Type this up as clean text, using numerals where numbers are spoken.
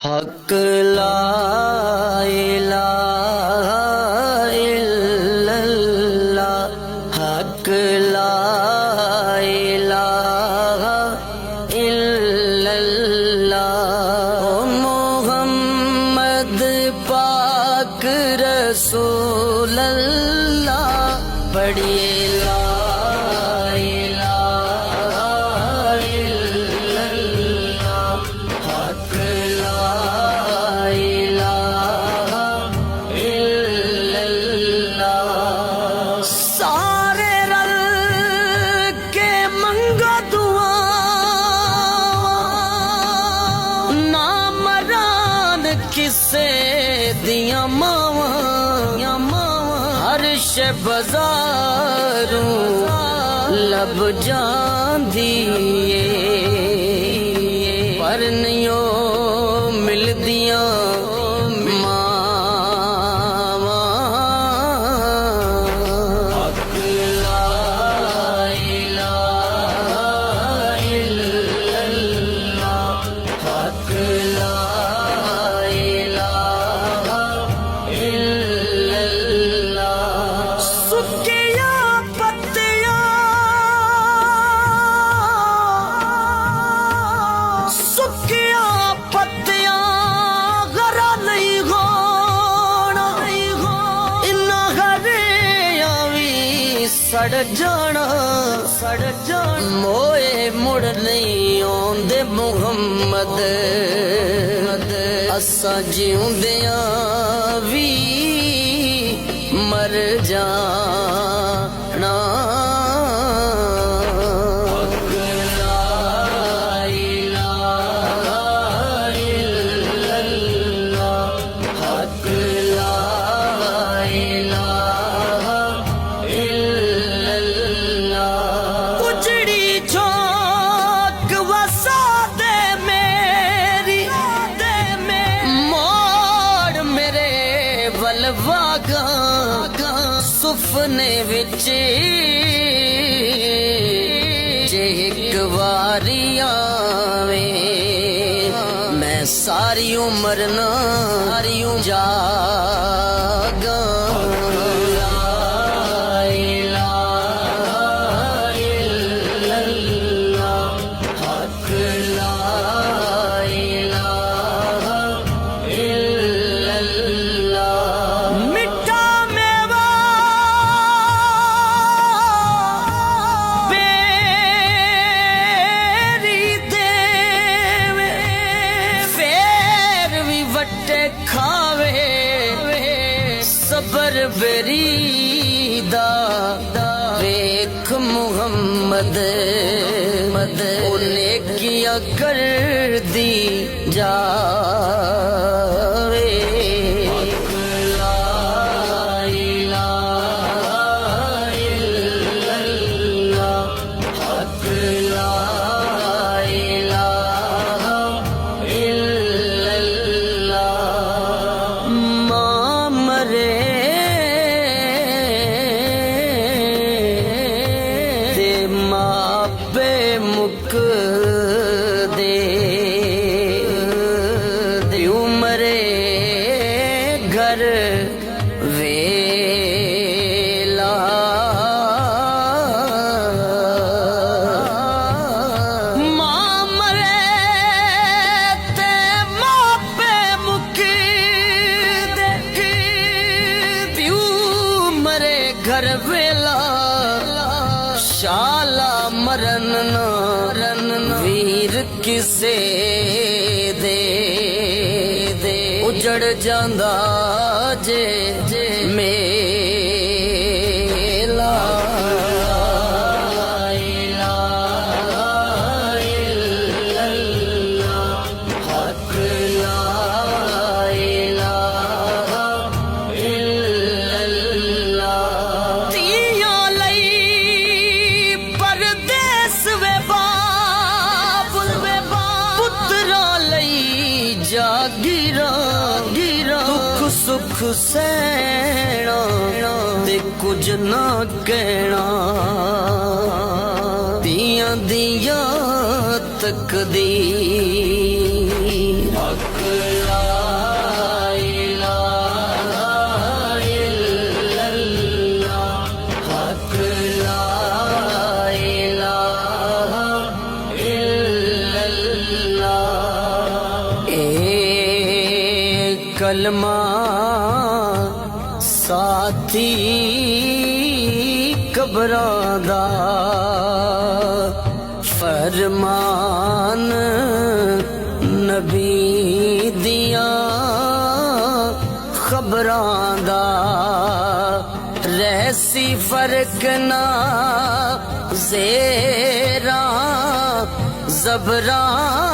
हक ला इलाहा इल्लल्लाह, हक ला इलाहा इल्लल्लाह। ओ मोहम्मद पाक रसूल अल्लाह, पढ़िए ला किसे दिया मावा हर्ष बजारूं लब जांदी पर नियो मिल दिया मावा। हक ला इलाहा इल्लल्लाह, हक ला सड़ जाना मोए मुड़ नहीं आंदे मुहम्मद, असा जिउंदियां भी मर जाना। सुफने विच जे एक वारी आवे, मैं सारी उम्र ना जागा। सबर बेरीदा वेख मुहम्मद उन्हें किया कर दी जावे। मुक दे उमरे घर वेला, मां मरे ते मापे मुक दे उमरे घर वेला। शाला मरन वीर किसे दे उजड़ जांदा जे मेला। हक ला इलाहा इल्लल्लाह। तिया लई परदेस वे पुत्रा लई जागीरा दुख सुख सैना ते कुछ ना कहना। दिया दिया तकदीर हक कलमा साथी कबरां दा फरमान नबी दियां खबरां दा रहसी फर्क ना ज़ेरां ज़बरां